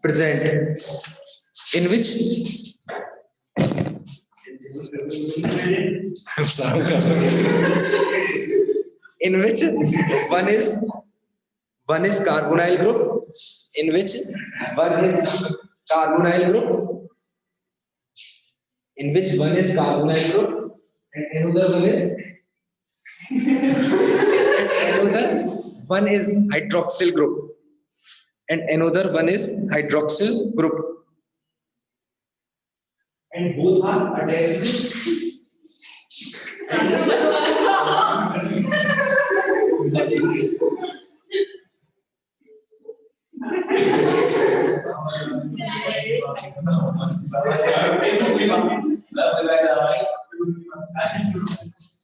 present in which in which one is carbonyl group, in which one is carbonyl group, in which one is carbonyl group, and another one is hydroxyl group, and another one is hydroxyl group, and both are attached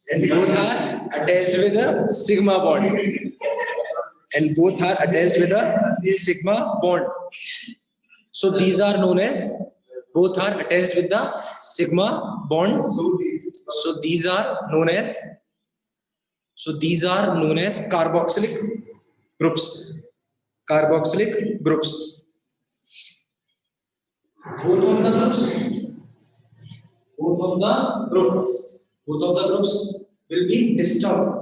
and both are attached with a sigma bond, and both are attached with a sigma bond. So these are known as, both are attached with the sigma bond. So these are known as carboxylic groups. Carboxylic groups. Both of the groups will be disturbed.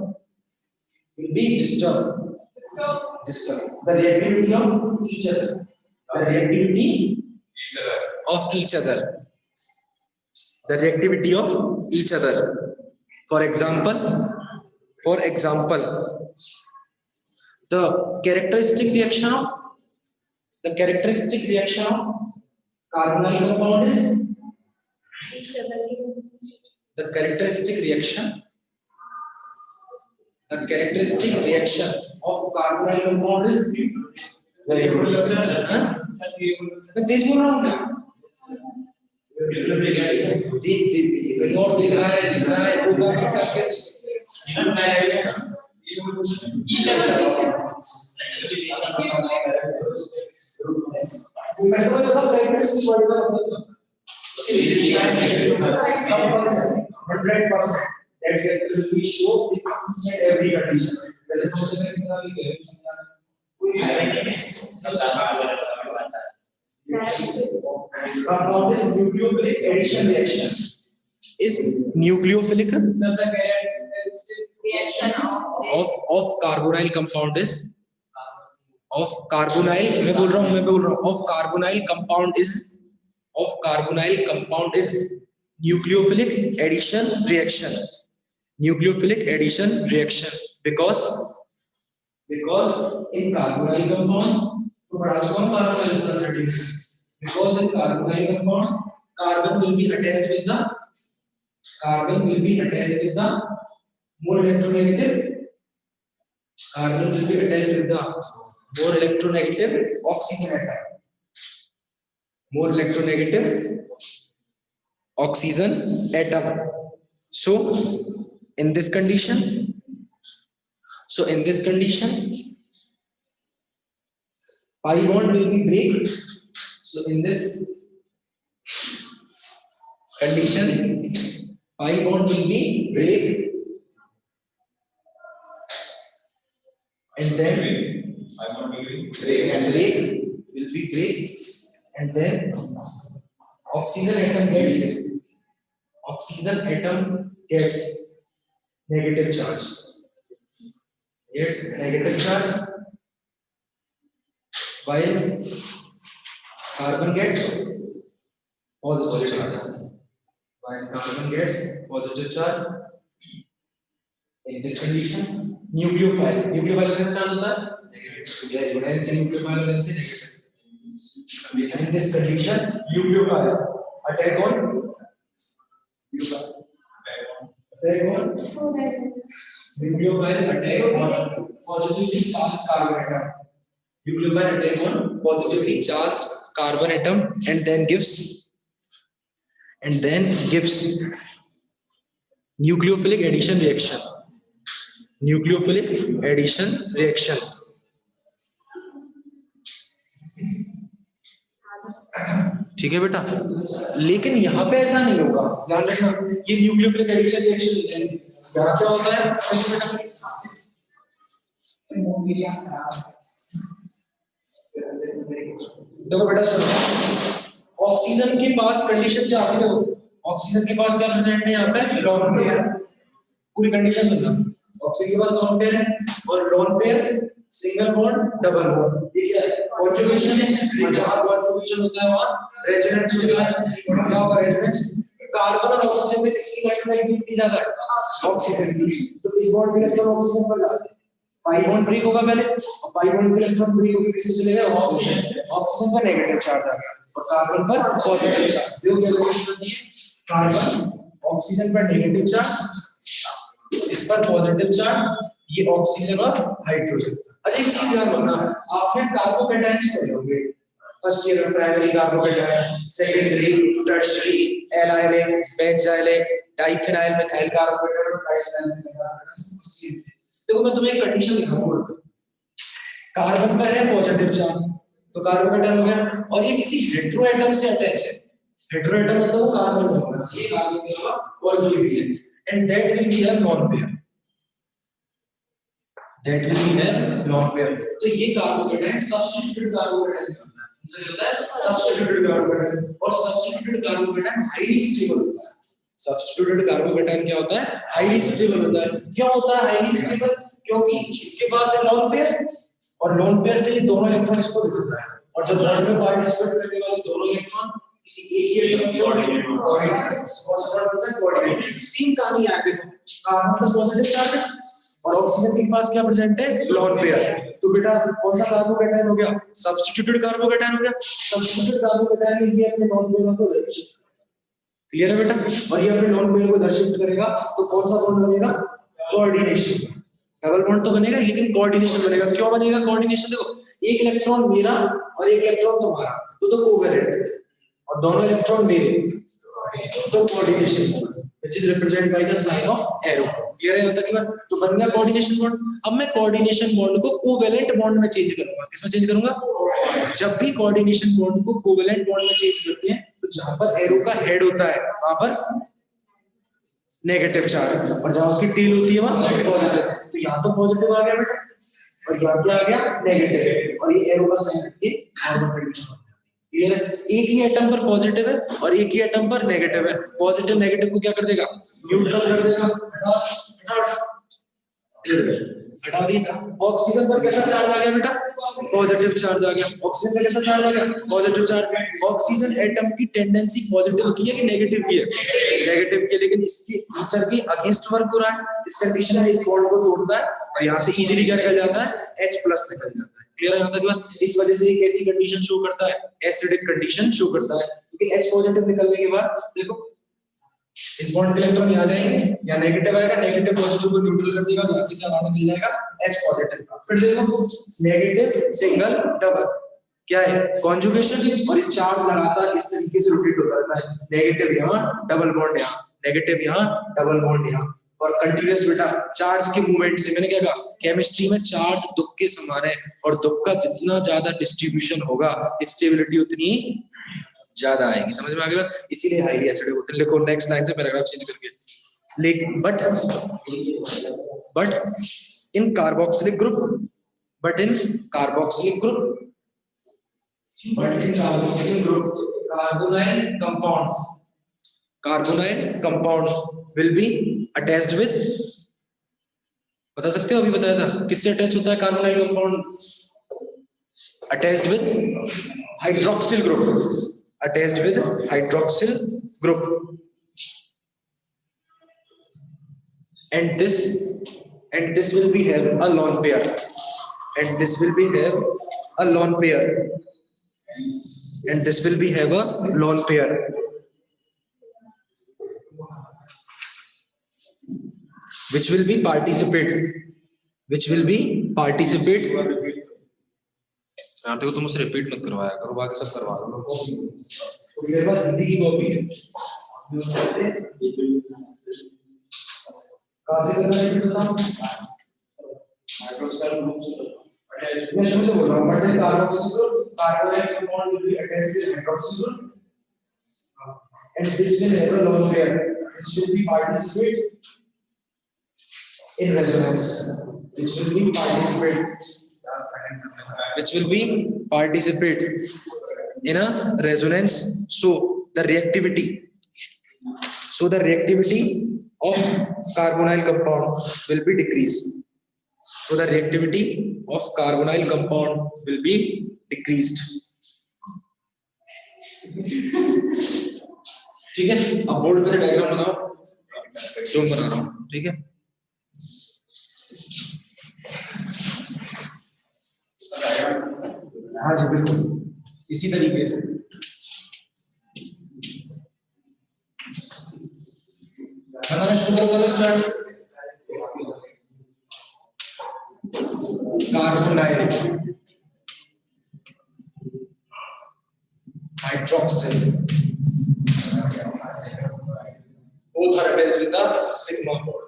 The reactivity of each other. The reactivity of each other. For example, the characteristic reaction of carbonyl compound is the characteristic reaction of carbonyl compound is very good. But this go wrong. कहीं और दिख रहा है वो एक साथ कैसे that will be shown inside every condition. Compound is nucleophilic addition reaction. Is nucleophilic reaction of carbonyl compound is of carbonyl. मैं बोल रहा हूँ of carbonyl compound is nucleophilic addition reaction. Because in carbonyl compound because in carbonyl compound carbon will be attached with the more electronegative oxygen atom. So in this condition pi bond will be break. So in this condition pi bond will be break, and then and then oxygen atom gets negative charge. While carbon gets positive charge. In this condition, nucleophile कैसे charge होता है? Negative. In this condition, nucleophile attack on positively charged carbon atom. Nucleophile attack on positively charged carbon atom and then gives nucleophilic addition reaction. ठीक है बेटा, लेकिन यहाँ पे ऐसा नहीं होगा, ध्यान रखना, ये न्यूक्लियोफिलिक एडिशन रिएक्शन यहाँ क्या होता है? देखो बेटा सुनो, ऑक्सीजन के पास कंडीशन क्या आती है, देखो ऑक्सीजन के पास क्या प्रेजेंट है यहाँ पे, लोन पेयर। पूरी कंडीशन सुनना, ऑक्सीजन के पास लोन पेयर है और lone pair single bond double bond, ये क्या है, कॉन्जुगेशन है। जहां कॉन्जुगेशन होता है वहां रेजोनेंस होता है। क्या होगा रेजोनेंस, कार्बन और ऑक्सीजन में किसकी इलेक्ट्रोनेगेटिविटी ज्यादा है, ऑक्सीजन की। तो इस बॉन्ड के इलेक्ट्रॉन ऑक्सीजन पर जाते हैं, पाई बॉन्ड ब्रेक होगा पहले, और पाई बॉन्ड के इलेक्ट्रॉन ब्रेक होकर किसमें चले गए, ऑक्सीजन। ऑक्सीजन पर नेगेटिव चार्ज आ गया और कार्बन पर पॉजिटिव चार्ज। देखो क्या रिलेशन है, कार्बन ऑक्सीजन पर नेगेटिव चार्ज, इस पर पॉजिटिव चार्ज, ये ऑक्सीजन और हाइड्रोजन। अच्छा एक चीज ध्यान रखना, आपने कार्बोकेटायंस पढ़े होंगे फर्स्ट ईयर में, primary carbocation, secondary tertiary allylic, benzylic, diphenyl methyl carbocation और डाइफिनाइल मिथाइल कार्बोकेटायन। देखो मैं तुम्हें एक कंडीशन लिखाऊंगा, कार्बन पर है पॉजिटिव चार्ज तो कार्बोकेटायन हो गया, और ये किसी हेटेरो एटम से अटैच है। हेटेरो एटम मतलब वो कार्बन होगा, ये कार्बन के अलावा और कोई भी है, and that will be a lone pair, that will be a lone pair. तो ये कार्बोकेटायन सब्स्टिट्यूटेड कार्बोकेटायन होता है, मुझे लगता है सब्स्टिट्यूटेड कार्बोकेटायन, और सब्स्टिट्यूटेड कार्बोकेटायन हाईली स्टेबल होता है। सब्स्टिट्यूटेड कार्बोकेटायन क्या होता है, हाईली स्टेबल होता है। क्यों होता है हाईली स्टेबल, क्योंकि इसके पास है लॉन पेयर, और लॉन पेयर से ये दोनों इलेक्ट्रॉन इसको दे देता है, और जब बॉन्ड में पार्टिसिपेट करने वाले दोनों इलेक्ट्रॉन किसी एक ही एटम के कोऑर्डिनेट, सेम कहानी है। देखो कार्बन पर पॉजिटिव चार्ज है और ऑक्सीजन के पास क्या प्रेजेंट है, लॉन पेयर। तो बेटा कौन सा कार्बोकेटायन हो गया, सब्स्टिट्यूटेड कार्बोकेटायन हो गया। सब्स्टिट्यूटेड कार्बोकेटायन में ये अपने लॉन पेयर को दर्शित, क्लियर है बेटा, और ये अपने लॉन पेयर को दर्शित करेगा, तो कौन सा बॉन्ड बनेगा, कोऑर्डिनेशन। डबल बॉन्ड तो बनेगा लेकिन कोऑर्डिनेशन बनेगा। क्यों बनेगा कोऑर्डिनेशन, देखो एक इलेक्ट्रॉन मेरा और एक इलेक्ट्रॉन तुम्हारा, तो कोवैलेंट, और दोनों इलेक्ट्रॉन मेरे, तो coordination which is represented by the sign of arrow. Clear है यहाँ तक की बात, तो बन गया कोऑर्डिनेशन बॉन्ड। अब मैं कोऑर्डिनेशन बॉन्ड को कोवैलेंट बॉन्ड में चेंज करूंगा, किसमें चेंज करूंगा, जब भी कोऑर्डिनेशन बॉन्ड को कोवैलेंट बॉन्ड में चेंज करते हैं तो जहां पर एरो का हेड होता है वहां पर नेगेटिव चार्ज, और जहां उसकी टेल होती है वहां पॉजिटिव। तो यहाँ तो पॉजिटिव आ गया बेटा, और यहाँ क्या आ गया नेगेटिव, और ये एरो का साइन रखिए नॉर्मल कंडीशन। क्लियर है, एक ही एटम पर पॉजिटिव है और एक ही एटम पर नेगेटिव है, पॉजिटिव नेगेटिव को क्या कर देगा, न्यूट्रल कर देगा, हटा दिया। ऑक्सीजन पर कैसा चार्ज आ गया बेटा, पॉजिटिव चार्ज आ गया। ऑक्सीजन पर कैसा चार्ज आ गया, पॉजिटिव चार्ज। ऑक्सीजन एटम की टेंडेंसी पॉजिटिव की है कि नेगेटिव की है, नेगेटिव की, लेकिन इसकी नेचर के अगेंस्ट वर्क हो रहा है। इस कंडीशन में इस बॉन्ड को तोड़ता है और यहाँ से इजीली क्या निकल जाता है, H+ निकल जाता है। क्लियर है यहाँ तक। इस वजह से कैसी कंडीशन शो करता है, एसिडिक कंडीशन शो करता है, क्योंकि H पॉजिटिव निकलने के बाद देखो इस बॉन्ड के इलेक्ट्रॉन यहाँ जाएंगे, या नेगेटिव आएगा, नेगेटिव पॉजिटिव को न्यूट्रल कर देगा, यहाँ से क्या आना मिल जाएगा, H पॉजिटिव का। फिर देखो नेगेटिव सिंगल डबल क्या है, कॉन्जुगेशन, और ये चार्ज लगातार इस तरीके से रोटेट होता रहता है, नेगेटिव यहाँ डबल बॉन्ड यहाँ, नेगेटिव यहाँ डबल बॉन्ड यहाँ, और कंटीन्यूअस बेटा चार्ज के मूवमेंट से। मैंने क्या कहा, केमिस्ट्री में चार्ज दुख के समान है, और दुख का जितना ज्यादा डिस्ट्रीब्यूशन होगा स्टेबिलिटी उतनी ज्यादा आएगी। समझ में आ गया, इसीलिए हाईली एसिडिक होते हैं। लिखो नेक्स्ट लाइन से पैराग्राफ चेंज करके, लेकिन but in carboxylic group, but in carboxylic group, carbonyl compound will be attached with, बता सकते हो, अभी बताया था किससे अटैच होता है carbonyl compound, attached with hydroxyl group, attached with hydroxyl group, and this will be have a lone pair, and this will be have a lone pair, and this will be have a lone pair, which will be participate। यहाँ तक तुम मुझसे repeat मत करवाया करो, बाकी सब करवा लो। तो मेरे पास हिंदी की कॉपी है, कहाँ से करना है बताओ, मैं शुरू से बोल रहा हूँ, but carboxyl group, carbonyl compound will be attached with hydroxyl group, and this will have a lone pair, it should be participate in resonance, which will be participate in a resonance, so the reactivity of carbonyl compound will be decreased. So the reactivity of carbonyl compound will be decreased. ठीक है, अब board पे diagram बनाओ जो मैं बना रहा हूं, ठीक है। हाँ जी बिल्कुल इसी तरीके से बनाना शुरू करो। Start. Carbonyl, hydroxyl, both are attached with the sigma bond.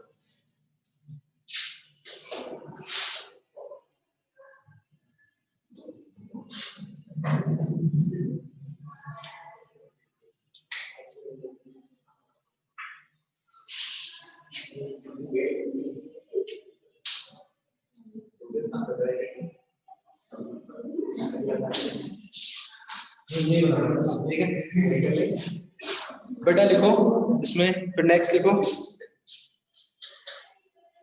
ठीक है बेटा लिखो इसमें, फिर नेक्स्ट लिखो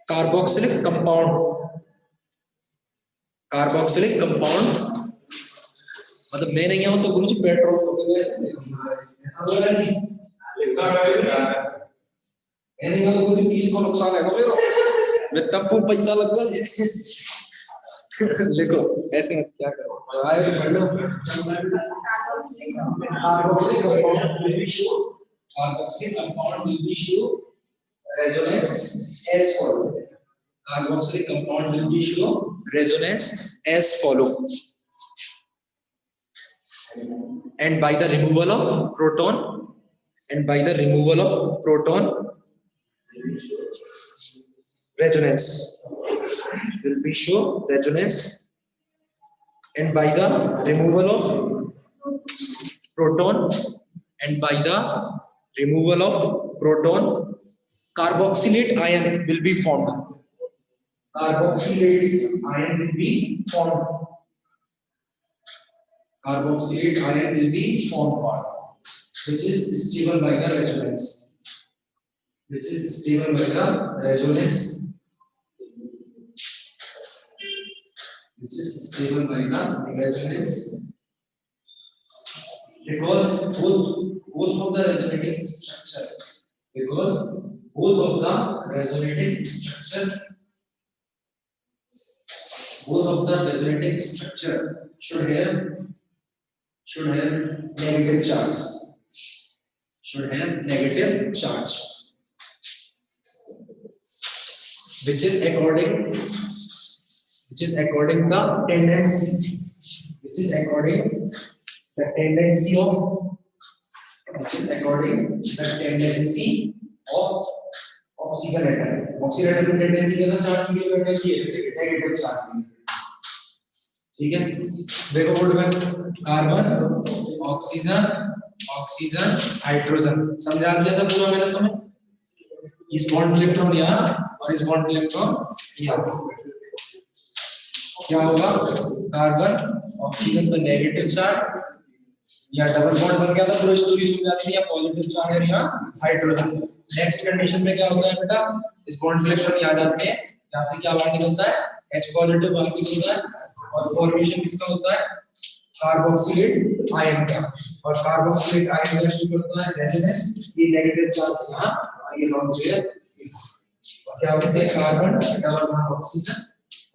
कार्बोक्सिलिक कंपाउंड। कार्बोक्सिलिक कंपाउंड मतलब मैं नहीं हूं तो गुरुजी पेट्रोल को नुकसान है मैं तब को पैसा लग जाए। लिखो ऐसे मत क्या करो आए तो पढ़ लो। Carboxylic compound will be show resonance as follow. Carboxylic compound will be show resonance as follow. And by the removal of proton, resonance will be show resonance, and by the removal of proton, carboxylate ion will be formed. Carboxylate ion will be formed, which is stable by the resonance. Because both of the resonating structure should have negative charge. Which is according the tendency. The tendency of oxygen atom. Oxygen atom की tendency कैसा charge मिली करने की है? Negative charge मिली। ठीक है देखो board में carbon, oxygen, hydrogen समझा दिया था पूरा मैंने तुम्हें। इस बॉन्ड इलेक्ट्रॉन यहाँ और इस बॉन्ड इलेक्ट्रॉन यहाँ, क्या होगा? कार्बन ऑक्सीजन पर नेगेटिव चार्ज, या डबल बॉन्ड बन गया था, पूरी स्टोरी समझा दी थी। पॉजिटिव चार्ज है यहाँ हाइड्रोजन। नेक्स्ट कंडीशन में क्या होता है बेटा? इस बॉन्ड इलेक्ट्रॉन यहाँ जाते हैं, यहाँ से क्या बाहर निकलता है? H पॉजिटिव बाहर निकलता है और फॉर्मेशन किसका होता है? कार्बोक्सिलेट आयन का। और कार्बोक्सिलेट आयन का शुरू करता है रेजोनेंस। ये नेगेटिव चार्ज यहाँ ये लॉन्ग पेयर क्या होते हैं? कार्बन डबल बॉन्ड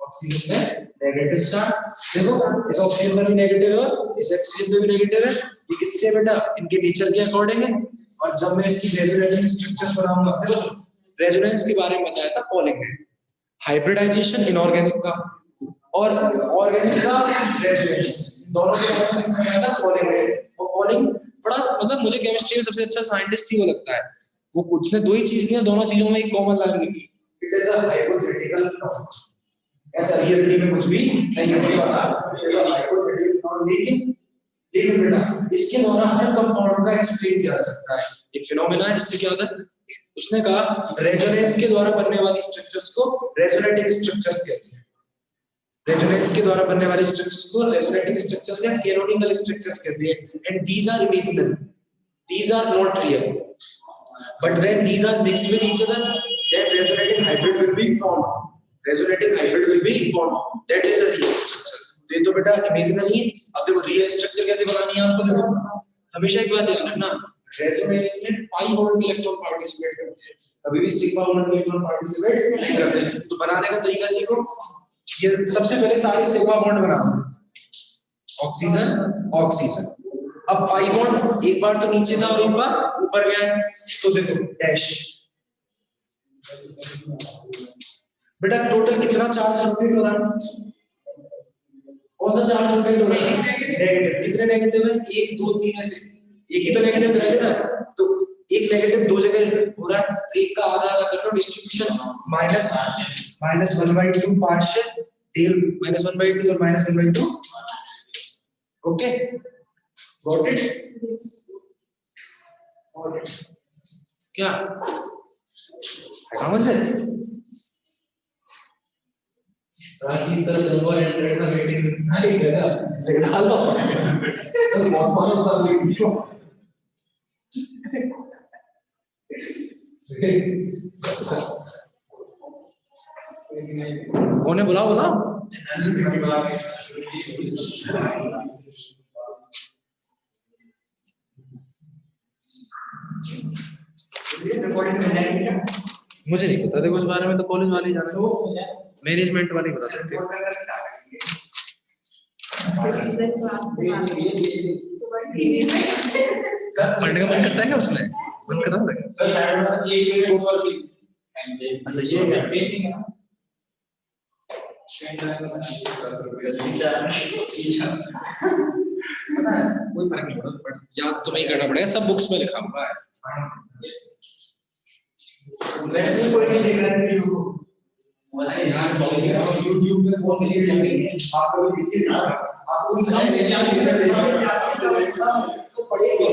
ऑक्सीजन में नेगेटिव चार्ज। देखो इस ऑक्सीजन में भी नेगेटिव है, इस ऑक्सीजन में भी नेगेटिव है। ये किससे बेटा? इनके नेचर के अकॉर्डिंग है। और जब मैं इसकी रेजोनेटिंग स्ट्रक्चर्स बनाऊंगा, देखो रेजोनेंस के बारे में बताया था पॉलिंग में, हाइब्रिडाइजेशन इनऑर्गेनिक का और ऑर्गेनिक का रेजोनेंस, दोनों के बारे में इसमें आया था पॉलिंग में। और पॉलिंग बड़ा मतलब मुझे केमिस्ट्री में सबसे अच्छा साइंटिस्ट ही वो लगता है। वो कुछ ने दो ही चीज दिया, दोनों चीजों में एक कॉमन लाइन लिखी, it is a hypothetical non. ऐसा रियलिटी में कुछ भी नहीं होता, हाइपोथेटिकल नॉन। लेकिन बेटा इसके द्वारा हर कंपाउंड का एक्सप्लेन किया जा सकता है। एक फिनोमेना है जिससे क्या होता है, उसने कहा रेजोनेंस के द्वारा बनने वाली स्ट्रक्चर्स को रेजोनेटिंग स्ट्रक्चर्स कहते हैं। रेजोनेंस के द्वारा बनने वाले स्ट्रक्चर्स को रेजोनेटिंग स्ट्रक्चर्स या कैनोनिकल स्ट्रक्चर्स कहते हैं, and these are imaginary, these are not real, but when these are mixed with each other then resonating hybrid will be formed, resonating hybrid will be formed, that is the real structure. तो ये तो बेटा imaginary है। अब देखो real structure कैसे बनानी है आपको, देखो हमेशा एक बात ध्यान रखना, रेजोनेंस में पाई बॉन्ड इलेक्ट्रॉन पार्टिसिपेट करते हैं, कभी भी सिग्मा बॉन्ड इलेक्ट्रॉन पार्टिसिपेट नहीं करते हैं। तो बनाने का तरीका सीखो, ये सबसे पहले सारे सिग्मा बॉन्ड बना दो, ऑक्सीजन ऑक्सीजन। अब पाई बॉन्ड एक बार तो नीचे था और एक बार ऊपर गया, तो देखो डैश। बेटा टोटल कितना चार्ज रोटेट हो रहा है, कौन सा चार्ज रोटेट हो रहा है, नेगेटिव। कितने नेगेटिव है, 1 2 3, ऐसे एक ही तो नेगेटिव दिखाई दे रहा है, तो एक नेगेटिव दो जगह हो रहा है, एक का आधा आधा कर लो डिस्ट्रीब्यूशन, -1/2 पार्शियल डेल -1/2 और -1/2, ओके गॉट इट। क्या समझ है रांची सर नंबर एंटर का मीटिंग नहीं देगा, लगा लो तो बहुत सब लिखो। कौन है, बुलाओ बुलाओ। मुझे नहीं पता, देखो उस बारे में तो कॉलेज वाले ही जाने, मैनेजमेंट वाले बता सकते हैं। पढ़ने का मन करता है क्या उसमें, मन कर रहा है। अच्छा ये पता है कोई फर्क नहीं पड़ता, याद तुम्हें करना पड़ेगा, सब बुक्स में लिखा हुआ है। मैं कोई नहीं देख रहा है वीडियो को, मुझे याद पड़ेगा और YouTube पे कौन सी वीडियो है आप लोग देखिए ना, आपको सब तो पढ़ेंगे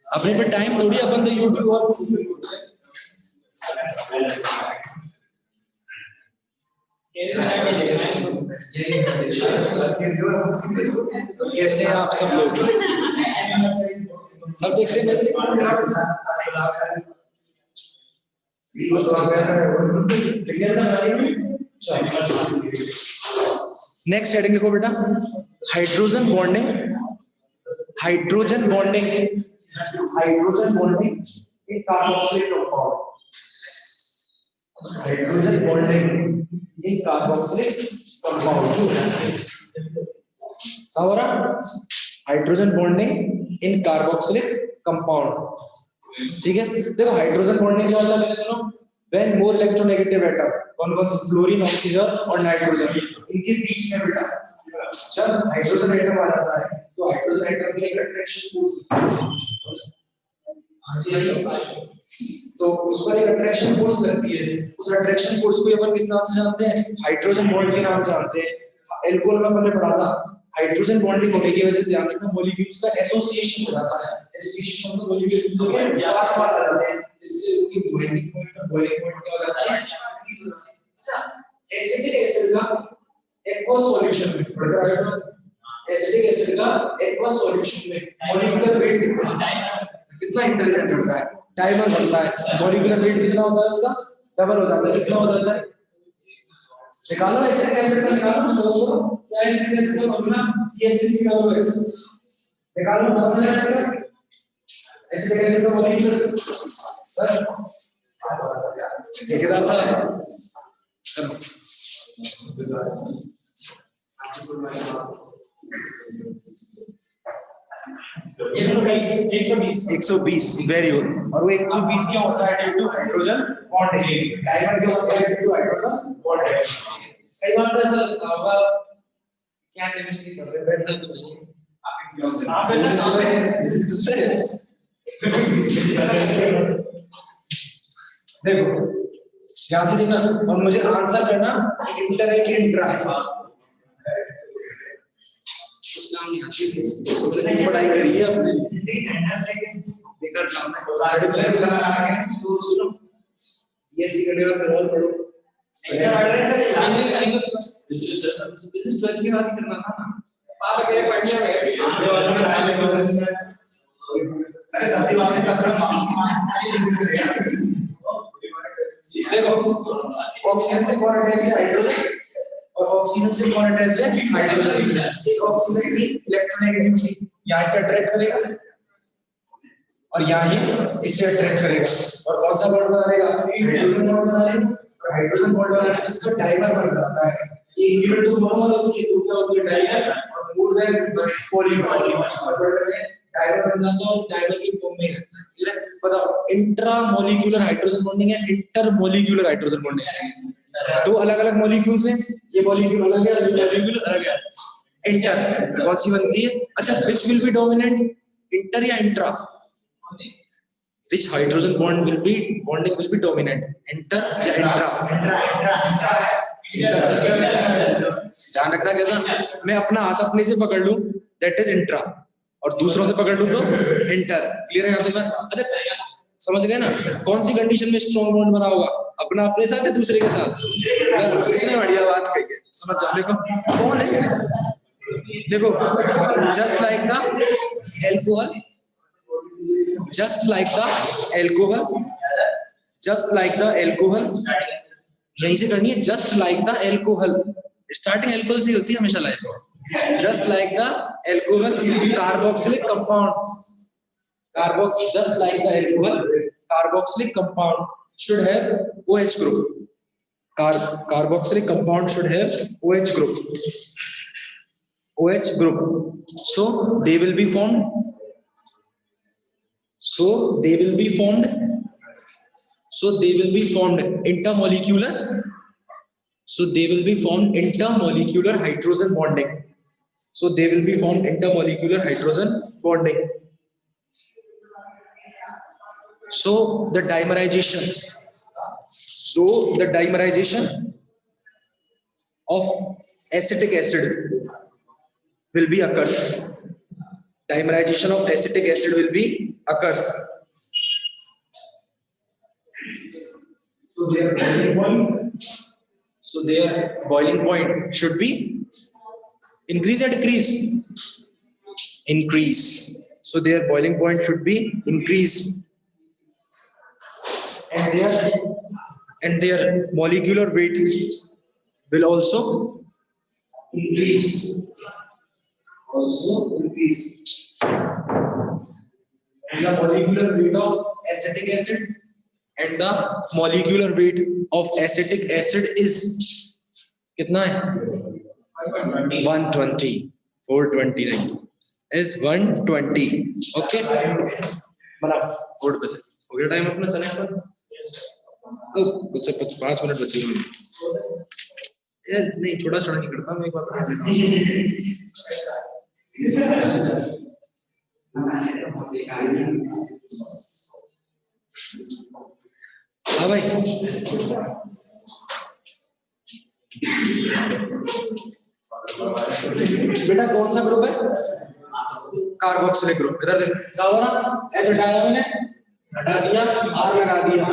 अपने पे टाइम थोड़ी, अपन तो YouTube और तो कैसे हैं आप सब लोग, सब देखते हैं। नेक्स्ट हेडिंग देखो बेटा, hydrogen bonding, hydrogen bonding, hydrogen bonding in carboxylic compound, hydrogen bonding in carboxylic compound. क्या हो रहा, hydrogen bonding in carboxylic compound, ठीक है। देखो हाइड्रोजन बॉन्डिंग क्या होता है, सुनो, व्हेन मोर इलेक्ट्रोनेगेटिव एटम, कौन कौन से, फ्लोरीन ऑक्सीजन और नाइट्रोजन, इनके बीच में बेटा जब हाइड्रोजन एटम आ जाता है तो हाइड्रोजन एटम में एक अट्रैक्शन फोर्स, तो उस पर एक अट्रैक्शन फोर्स लगती है, उस अट्रैक्शन फोर्स को अपन किस नाम से जानते हैं, हाइड्रोजन बॉन्ड के नाम से जानते हैं। एल्कोहल में हमने पढ़ा था, हाइड्रोजन बॉन्डिंग होने की वजह से ध्यान रखना मॉलिक्यूल्स का एसोसिएशन हो जाता है, एसोसिएशन तो मॉलिक्यूल्स के पास पास आ जाते हैं, जिससे उनकी बॉइलिंग पॉइंट क्या हो जाता है। अच्छा एसिडिक एसिड का एक्वस सॉल्यूशन में, एसिडिक एसिड का एक्वस सॉल्यूशन में मॉलिक्यूलर वेट कितना इंटेलिजेंट होता है, टाइमर बनता है, मॉलिक्यूलर वेट कितना होता है उसका, डबल हो जाता है, कितना हो जाता है, निकालो एसिडिक एसिड का, निकालो क्या एसिडिक एसिड का फॉर्मूला CH3COOH, निकालो डबल है एसिडिक एसिड का मॉलिक्यूलर सर ठेकेदार साहब 120 वेरी गुड। और वो 120 क्या होता है, due to hydrogen bonding, diamond क्या होता है, ड्यू टू हाइड्रोजन बॉन्डिंग। कई बार ऐसा लगता होगा क्या केमिस्ट्री पढ़ रहे, बैठना तो नहीं आप देखो ध्यान से देखना और मुझे आंसर करना, इंटर है कि इंट्रा है, सोचने पढ़ाई करी है अपने बेकार काम है, सारे क्लास करा रहे हैं, तो सुनो ये सी करने का पेरोल पढ़ो, बिजनेस 12 के बाद ही करना था ना। अरे साथी वाले देखो ऑक्सीजन से कौन अटैच है? हाइड्रोजन। और ऑक्सीजन से कौन अटैच है? हाइड्रोजन। इस ऑक्सीजन की इलेक्ट्रोनेगेटिविटी यहाँ से अट्रैक्ट करेगा और यहाँ ही इसे अट्रैक्ट करेगा और कौन सा बॉन्ड बना देगा? हाइड्रोजन बॉन्ड बना देगा। और हाइड्रोजन बॉन्ड बनाने से इसका डाइमर बन जाता है। ये इक्विवेलेंट टू नॉर्मल होती है, दूसरा होती है डाइमर और मूल है पॉलीमर। डाइमर बन जाता है और डाइमर की फॉर्म में रहता है। बताओ इंट्रा मॉलिक्यूलर हाइड्रोजन बॉन्डिंग है, इंटर मॉलिक्यूलर हाइड्रोजन बॉन्डिंग है। दो अलग अलग मॉलिक्यूल्स हैं, ये मॉलिक्यूल अलग है, ये मॉलिक्यूल अलग है। इंटर कौन सी बनती है? अच्छा, which will be dominant, inter या intra? Which hydrogen bond will be bonding will be dominant, inter या intra? ध्यान रखना कैसा, मैं अपना हाथ अपने से पकड़ लूं that is intra और दूसरों से पकड़ लूं तो इंटर। क्लियर है यहाँ से? मैं अच्छा समझ गए ना कौन सी कंडीशन में स्ट्रॉन्ग बॉन्ड बना होगा? अपना अपने साथ या दूसरे के साथ? कितनी बढ़िया बात कही है, समझ जाने को कौन है? देखो just like the alcohol, just like the alcohol, just like the alcohol, यहीं से करनी है। just like the alcohol, starting alcohol से होती है हमेशा लाइफ में। just like the alcohol carboxylic compound, just like the alcohol carboxylic compound should have OH group, carboxylic compound should have OH group, so they will be formed intermolecular, hydrogen bonding, so the dimerization of acetic acid will be occurs. Dimerization of acetic acid will be occurs. So their boiling point should be increase or decrease? Increase. So their boiling point should be increase. And their molecular weight will also increase. And the molecular weight of acetic acid and the molecular weight of acetic acid is कितना है? 120, 420 नहीं, is 120. Okay, बना board पे से हो गया time अपना, चले अपन कुछ 5 मिनट बचे हैं। नहीं छोटा छोटा नहीं करता मैं, एक बात बता देता हूँ। हाँ भाई बेटा कौन सा ग्रुप है? Carboxylic group. इधर देख क्या हो रहा? एच हटाया मैंने, हटा दिया, आर लगा दिया,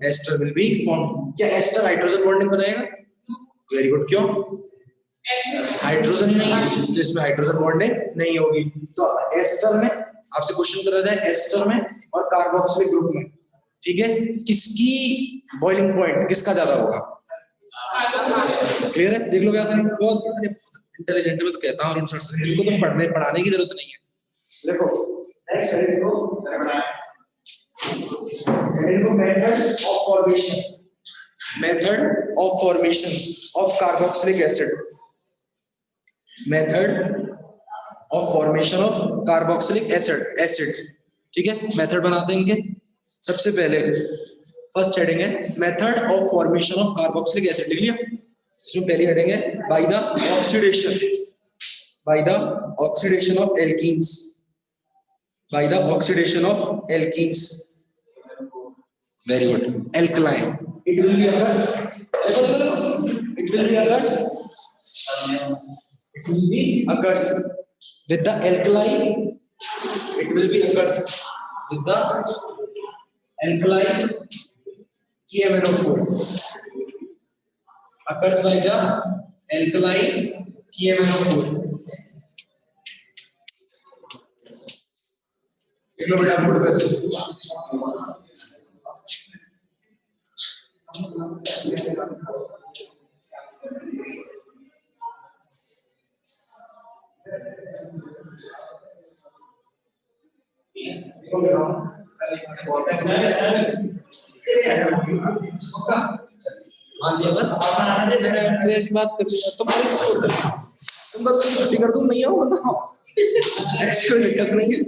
एस्टर विल बी फॉर्म। क्या एस्टर हाइड्रोजन बॉन्डिंग बनाएगा? Very good. क्यों? हाइड्रोजन नहीं, तो इसमें हाइड्रोजन बॉन्डिंग नहीं होगी। तो एस्टर में आपसे क्वेश्चन करा जाए, एस्टर में और कार्बोक्सिलिक ग्रुप में, ठीक है, किसकी बॉइलिंग पॉइंट किसका ज्यादा होगा? क्लियर है? देख लो क्या बहुत इंटेलिजेंट में तो कहता हूँ, इनको तो पढ़ाने की जरूरत नहीं है। देखो next method of formation of carboxylic acid. Method of formation of carboxylic acid, ठीक है, मेथड बनाते हैं इनके। सबसे पहले फर्स्ट हेडिंग है method of formation of carboxylic acid, लिख लिया? इसमें पहली हेडिंग है by the oxidation of alkenes, by the oxidation of alkenes. Very good. Alkaline. It will be occurs. It will be occurs with the alkaline. It will be occurs with the alkaline KMnO4 occurs by the alkali KMnO4. एक लो बेटा board पे से मान लिया बस मेरा interest बात कर लिया तुम्हारी सपोर्ट कर तुम बस कल छुट्टी कर दूं नहीं आओ बताओ ऐसी कोई दिक्कत नहीं है